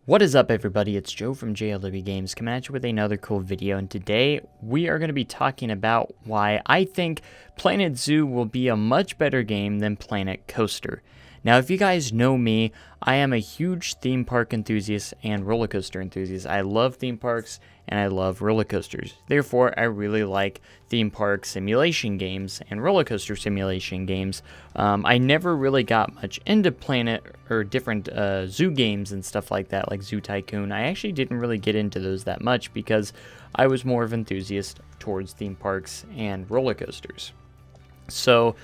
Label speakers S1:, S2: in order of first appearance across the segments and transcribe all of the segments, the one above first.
S1: What is up, everybody? It's Joe from JLW Games coming at you with another cool video, and today we are going to be talking about why I think Planet Zoo will be a much better game than Planet Coaster. Now, if you guys know me, I am a huge theme park enthusiast and roller coaster enthusiast. I love theme parks and I love roller coasters. Therefore, I really like theme park simulation games and roller coaster simulation games. I never really got much into Planet or different zoo games and stuff like that, like Zoo Tycoon. I actually didn't really get into those that much because I was more of an enthusiast towards theme parks and roller coasters. So,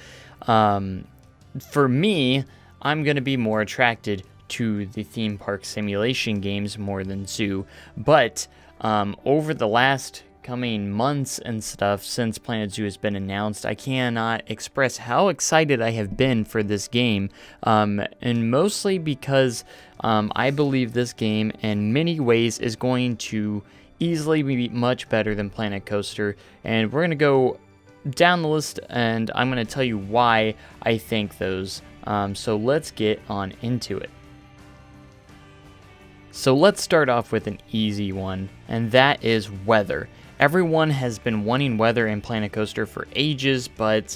S1: for me, I'm going to be more attracted to the theme park simulation games more than zoo. But over the last coming months and stuff since Planet Zoo has been announced, I cannot express how excited I have been for this game, and mostly because I believe this game in many ways is going to easily be much better than Planet Coaster, and we're going to go down the list and I'm going to tell you why I think those. So let's get on into it. So let's start off with an easy one, and that is weather. Everyone has been wanting weather in Planet Coaster for ages, but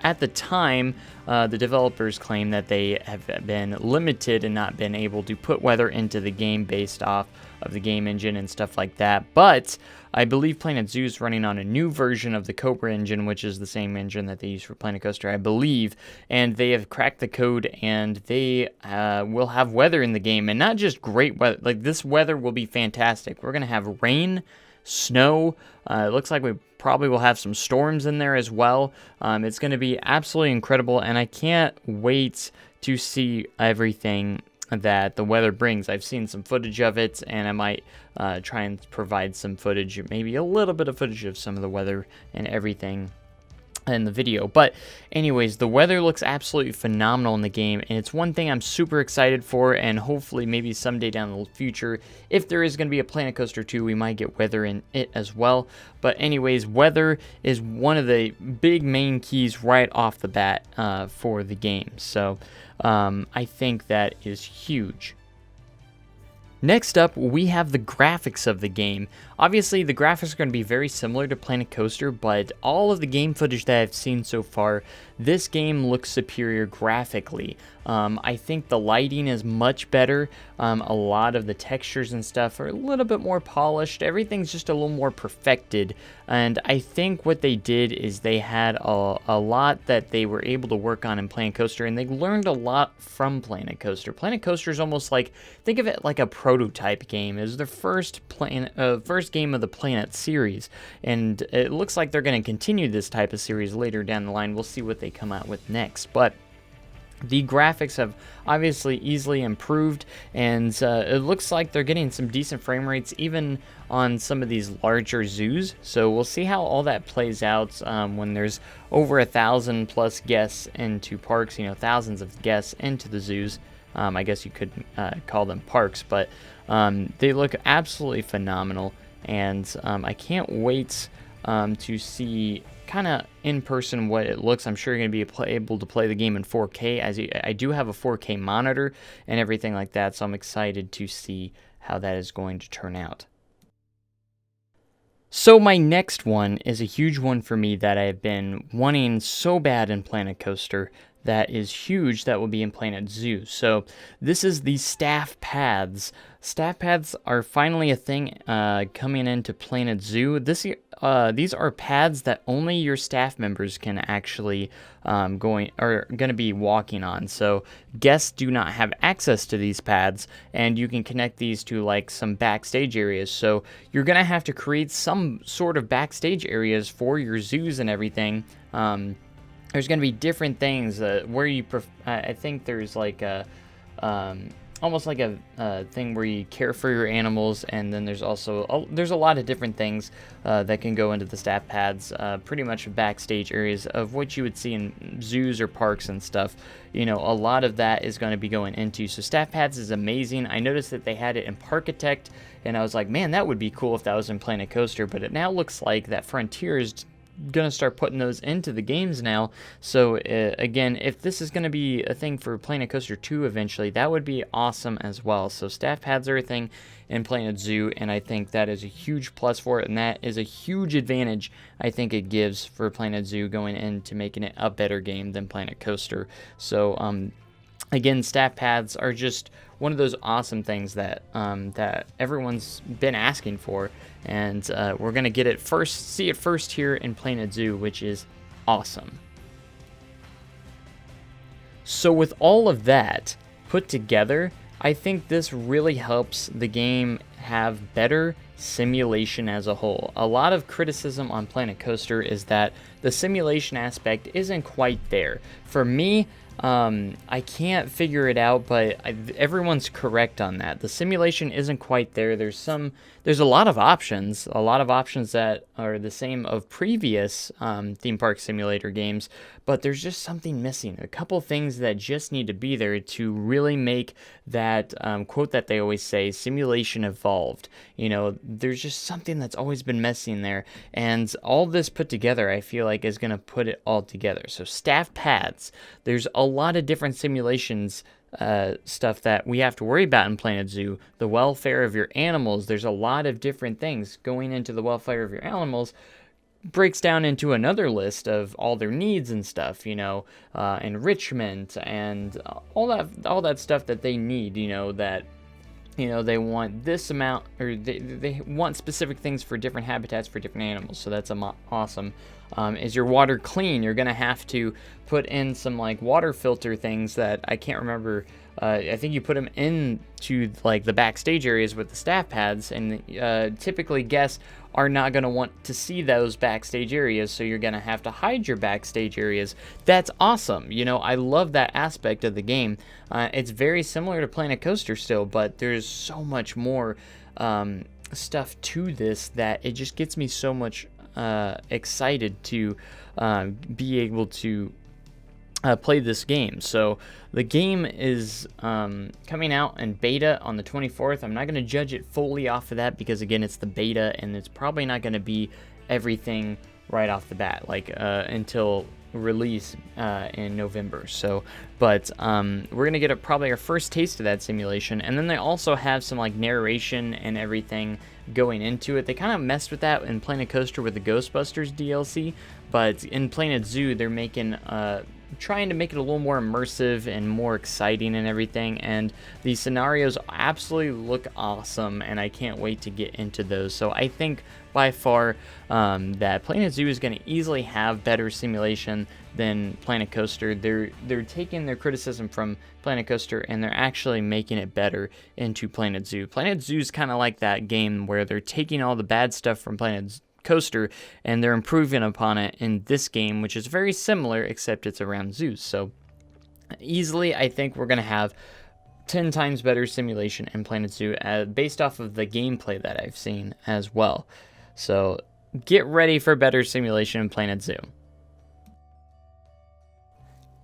S1: at the time, the developers claim that they have been limited and not been able to put weather into the game based off of the game engine and stuff like that. But I believe Planet Zoo is running on a new version of the Cobra engine, which is the same engine that they use for Planet Coaster, I believe. And they have cracked the code, and they will have weather in the game. And not just great weather. Like, this weather will be fantastic. We're going to have rain, snow. It looks like we probably will have some storms in there as well. It's going to be absolutely incredible, and I can't wait to see everything that the weather brings. I've seen some footage of it, and I might try and provide some footage, maybe a little bit of footage of some of the weather and everything in the video. But anyways, the weather looks absolutely phenomenal in the game, and it's one thing I'm super excited for, and hopefully maybe someday down the future, if there is going to be a Planet Coaster 2, we might get weather in it as well. But anyways, weather is one of the big main keys right off the bat for the game. So I think that is huge. Next up, we have the graphics of the game. Obviously, the graphics are going to be very similar to Planet Coaster, but all of the game footage that I've seen so far, this game looks superior graphically. I think the lighting is much better. A lot of the textures and stuff are a little bit more polished. Everything's just a little more perfected. And I think what they did is they had a lot that they were able to work on in Planet Coaster, and they learned a lot from Planet Coaster. Planet Coaster is almost like, think of it like a prototype game. It was their first game of the Planet series, and it looks like they're going to continue this type of series later down the line. We'll see what they come out with next, but the graphics have obviously easily improved, and it looks like they're getting some decent frame rates even on some of these larger zoos. So we'll see how all that plays out when there's over 1,000 plus guests into parks, thousands of guests into the zoos. I guess you could call them parks, but they look absolutely phenomenal, and I can't wait to see kind of in person what it looks. I'm sure you're going to be able to play the game in 4K, as I do have a 4K monitor and everything like that, so I'm excited to see how that is going to turn out. So my next one is a huge one for me that I've been wanting so bad in Planet Coaster. That is huge, that will be in Planet Zoo. So this is the staff paths. Staff paths are finally a thing coming into Planet Zoo. These are paths that only your staff members can actually going to be walking on. So guests do not have access to these paths, and you can connect these to like some backstage areas. So you're gonna have to create some sort of backstage areas for your zoos and everything. There's going to be different things where you, I think there's like a, almost like a thing where you care for your animals, and then there's also, there's a lot of different things that can go into the staff paths, pretty much backstage areas of what you would see in zoos or parks and stuff. A lot of that is going to be going into, so staff paths is amazing. I noticed that they had it in Parkitect, and I was like, man, that would be cool if that was in Planet Coaster, but it now looks like that Frontier is gonna start putting those into the games now. So again, if this is gonna be a thing for Planet Coaster 2 eventually, that would be awesome as well. So staff pads are a thing in Planet Zoo, and I think that is a huge plus for it, and that is a huge advantage I think it gives for Planet Zoo going into making it a better game than Planet Coaster. So again, staff pads are just one of those awesome things that that everyone's been asking for, and we're gonna see it first here in Planet Zoo, which is awesome. So with all of that put together, I think this really helps the game have better simulation as a whole. A lot of criticism on Planet Coaster is that the simulation aspect isn't quite there. For me, I can't figure it out, but everyone's correct on that. The simulation isn't quite there. There's a lot of options that are the same of previous theme park simulator games, but there's just something missing. A couple things that just need to be there to really make that quote that they always say, simulation evolved. You know, there's just something that's always been missing there, and all this put together, I feel like, is going to put it all together. So staff pads, there's a lot of different simulations stuff that we have to worry about in Planet Zoo. The welfare of your animals, there's a lot of different things going into the welfare of your animals. Breaks down into another list of all their needs and stuff, you know, enrichment and all that stuff that they need, you know, that, you know, they want this amount, or they want specific things for different habitats for different animals. So that's awesome. Is your water clean? You're gonna have to put in some like water filter things that I can't remember. I think you put them into like the backstage areas with the staff pads, and typically guests are not going to want to see those backstage areas, so you're going to have to hide your backstage areas. That's awesome. You know, I love that aspect of the game. It's very similar to Planet Coaster still, but there's so much more stuff to this that it just gets me so much excited to be able to play this game. So the game is coming out in beta on the 24th. I'm not going to judge it fully off of that because, again, it's the beta, and it's probably not going to be everything right off the bat, like until release in November. So, but we're going to get probably our first taste of that simulation, and then they also have some like narration and everything going into it. They kind of messed with that in Planet Coaster with the Ghostbusters DLC, but in Planet Zoo, they're making trying to make it a little more immersive and more exciting and everything, and the scenarios absolutely look awesome, and I can't wait to get into those. So I think by far that Planet Zoo is going to easily have better simulation than Planet Coaster. They're taking their criticism from Planet Coaster and they're actually making it better into Planet Zoo. Planet Zoo is kind of like that game where they're taking all the bad stuff from Planet Coaster and they're improving upon it in this game, which is very similar, except it's around zoos. So easily, I think we're going to have 10 times better simulation in Planet Zoo based off of the gameplay that I've seen as well. So get ready for better simulation in Planet Zoo.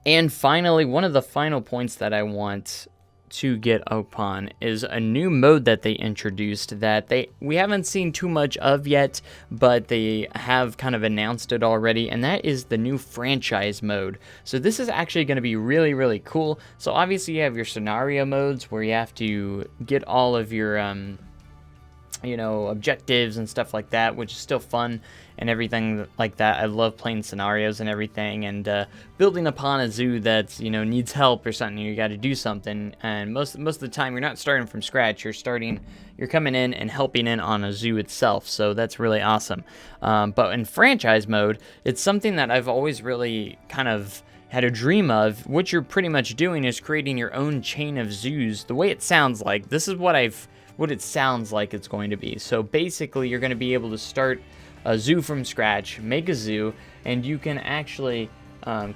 S1: And finally, one of the final points that I want to get upon is a new mode that they introduced that we haven't seen too much of yet, but they have kind of announced it already, and that is the new franchise mode. So this is actually going to be really, really cool. So obviously you have your scenario modes where you have to get all of your you know, objectives and stuff like that, which is still fun and everything like that. I love playing scenarios and everything, and building upon a zoo that, you know, needs help or something. You got to do something, and most of the time you're not starting from scratch. You're coming in and helping in on a zoo itself. So that's really awesome. But in franchise mode, it's something that I've always really kind of had a dream of. What you're pretty much doing is creating your own chain of zoos. The way it sounds like, this is what it sounds like it's going to be. So basically, you're going to be able to start a zoo from scratch, make a zoo, and you can actually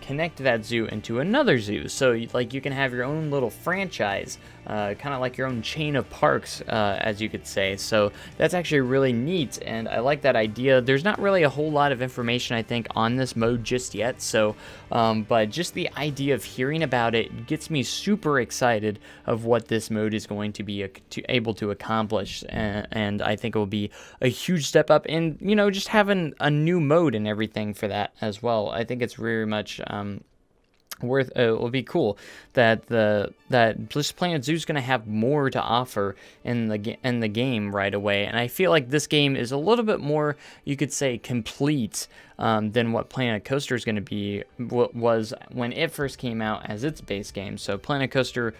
S1: connect that zoo into another zoo. So like you can have your own little franchise, kind of like your own chain of parks, as you could say. So that's actually really neat, and I like that idea. There's not really a whole lot of information, I think, on this mode just yet. So, but just the idea of hearing about it gets me super excited of what this mode is going to be able to accomplish, and I think it will be a huge step up. And just having a new mode and everything for that as well. I think it's very much worth. It will be cool that just Planet Zoo is going to have more to offer in the game right away. And I feel like this game is a little bit more, you could say, complete than what Planet Coaster is going to be. Was when it first came out as its base game. So Planet Coaster,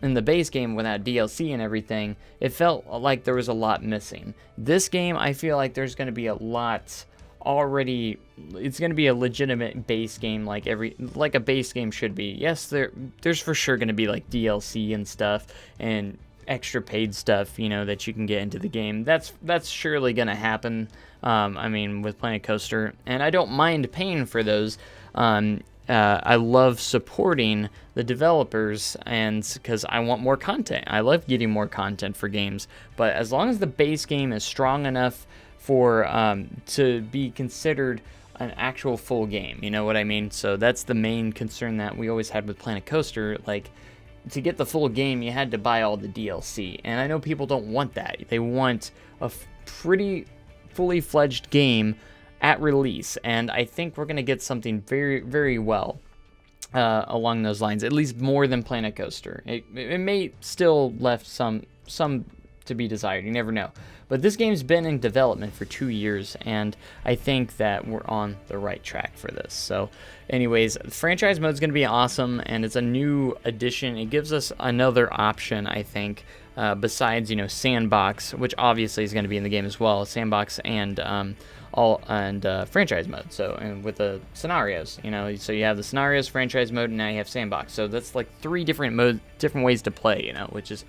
S1: in the base game without DLC and everything, it felt like there was a lot missing. This game, I feel like there's going to be a lot already. It's going to be a legitimate base game, like a base game should be. Yes, there's for sure going to be like DLC and stuff and extra paid stuff, that you can get into the game. That's surely going to happen. I mean, with Planet Coaster, and I don't mind paying for those. I love supporting the developers, and because I want more content. I love getting more content for games, but as long as the base game is strong enough for to be considered an actual full game, you know what I mean? So that's the main concern that we always had with Planet Coaster. Like, to get the full game, you had to buy all the DLC, and I know people don't want that. They want a pretty fully fledged game at release, and I think we're gonna get something very, very well along those lines. At least more than Planet Coaster. It may still left some to be desired. You never know. But this game's been in development for 2 years, and I think that we're on the right track for this. So, anyways, the franchise mode is going to be awesome, and it's a new addition. It gives us another option, I think, besides Sandbox, which obviously is going to be in the game as well. Sandbox and franchise mode. So, and with the scenarios, so you have the scenarios, franchise mode, and now you have Sandbox. So that's like 3 different ways to play, which is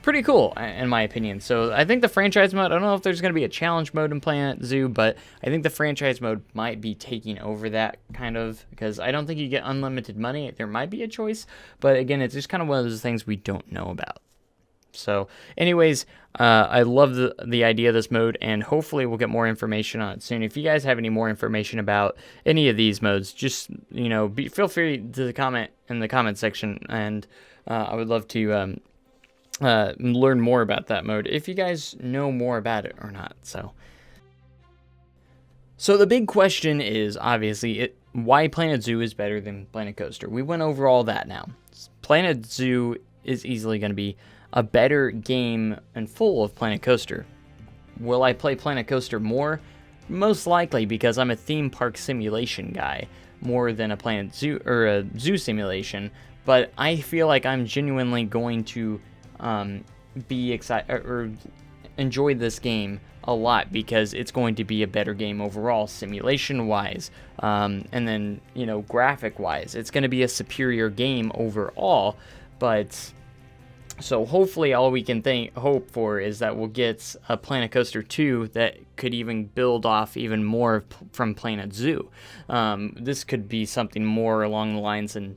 S1: pretty cool in my opinion. So I think the franchise mode, I don't know if there's going to be a challenge mode in Planet Zoo, but I think the franchise mode might be taking over that kind of, because I don't think you get unlimited money. There might be a choice, but again, it's just kind of one of those things we don't know about. So anyways, I love the idea of this mode, and hopefully we'll get more information on it soon. If you guys have any more information about any of these modes, just feel free to comment in the comment section, and I would love to learn more about that mode if you guys know more about it or not. So the big question is obviously why Planet Zoo is better than Planet Coaster. We went over all that now. Planet Zoo is easily going to be a better game and full of Planet Coaster. Will I play Planet Coaster more? Most likely, because I'm a theme park simulation guy more than a Planet Zoo or a zoo simulation. But I feel like I'm genuinely going to be excited or enjoy this game a lot, because it's going to be a better game overall, simulation wise, and then graphic wise, it's going to be a superior game overall. But so hopefully all we can hope for is that we'll get a Planet Coaster 2 that could even build off even more from Planet Zoo. This could be something more along the lines in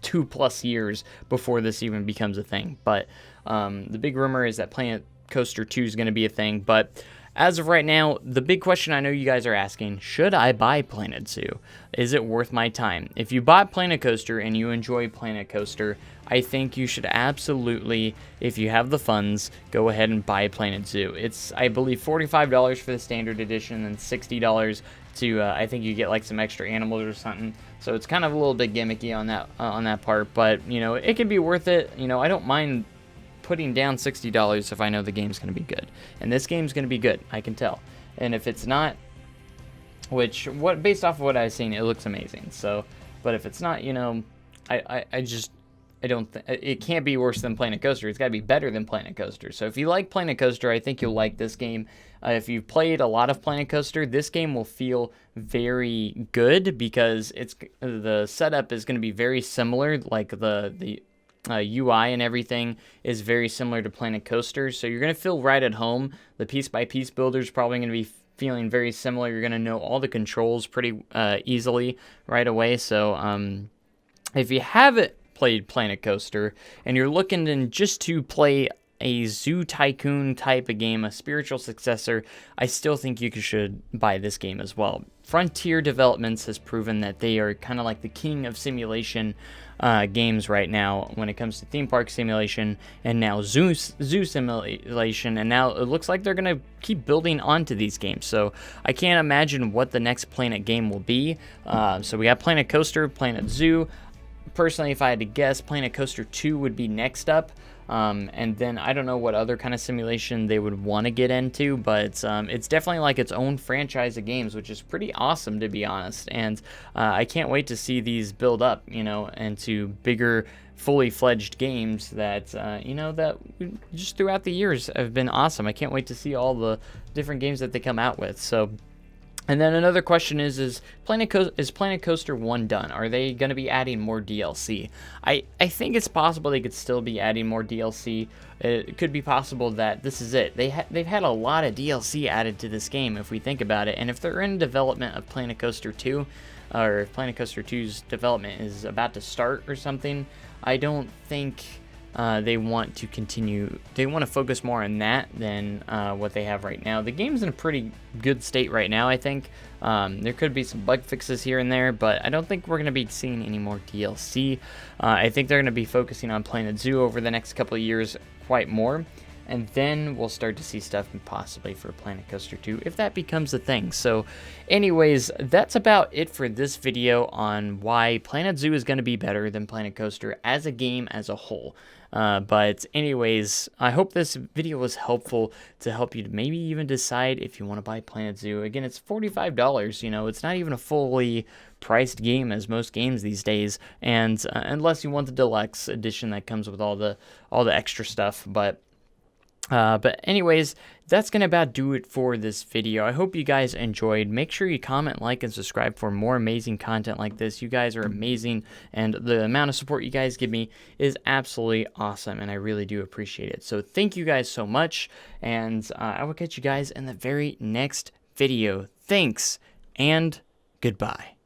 S1: 2+ years before this even becomes a thing. But the big rumor is that Planet Coaster 2 is going to be a thing. But as of right now, the big question I know you guys are asking, should I buy Planet Zoo? Is it worth my time? If you bought Planet Coaster and you enjoy Planet Coaster, I think you should absolutely, if you have the funds, go ahead and buy Planet Zoo. It's, I believe, $45 for the standard edition and $60 to, I think you get like some extra animals or something. So it's kind of a little bit gimmicky on that part, but it can be worth it. I don't mind putting down $60 if I know the game's going to be good. And this game's going to be good, I can tell. And if it's not, based off of what I've seen, it looks amazing. So, but if it's not, I don't think it can't be worse than Planet Coaster. It's got to be better than Planet Coaster. So if you like Planet Coaster, I think you'll like this game. If you've played a lot of Planet Coaster, this game will feel very good, because the setup is going to be very similar. Like the UI and everything is very similar to Planet Coaster, so you're going to feel right at home. The piece-by-piece builder is probably going to be feeling very similar. You're going to know all the controls pretty easily right away. So if you haven't played Planet Coaster and you're looking just to play a Zoo Tycoon type of game, a spiritual successor, I still think you should buy this game as well. Frontier Developments has proven that they are kind of like the king of simulation games right now when it comes to theme park simulation, and now zoo simulation, and now it looks like they're going to keep building onto these games. So I can't imagine what the next Planet game will be. So we got Planet Coaster, Planet Zoo. Personally, if I had to guess, Planet Coaster 2 would be next up. And then I don't know what other kind of simulation they would want to get into, but it's definitely like its own franchise of games, which is pretty awesome, to be honest. And I can't wait to see these build up, into bigger, fully fledged games that, that just throughout the years have been awesome. I can't wait to see all the different games that they come out with. So. And then another question is Planet Coaster 1 done? Are they going to be adding more DLC? I think it's possible they could still be adding more DLC. It could be possible that this is it. They've had a lot of DLC added to this game if we think about it. And if they're in development of Planet Coaster 2, or if Planet Coaster 2's development is about to start or something, I don't think they want to continue. They want to focus more on that than what they have right now. The game's in a pretty good state right now, I think. There could be some bug fixes here and there, but I don't think we're going to be seeing any more DLC. I think they're going to be focusing on Planet Zoo over the next couple of years quite more. And then we'll start to see stuff possibly for Planet Coaster 2 if that becomes a thing. So anyways, that's about it for this video on why Planet Zoo is going to be better than Planet Coaster as a game as a whole. But anyways, I hope this video was helpful to help you to maybe even decide if you want to buy Planet Zoo. Again, it's $45, it's not even a fully priced game as most games these days, and unless you want the deluxe edition that comes with all the extra stuff. But anyways, that's going to about do it for this video. I hope you guys enjoyed. Make sure you comment, like, and subscribe for more amazing content like this. You guys are amazing, and the amount of support you guys give me is absolutely awesome, and I really do appreciate it. So thank you guys so much, and I will catch you guys in the very next video. Thanks, and goodbye.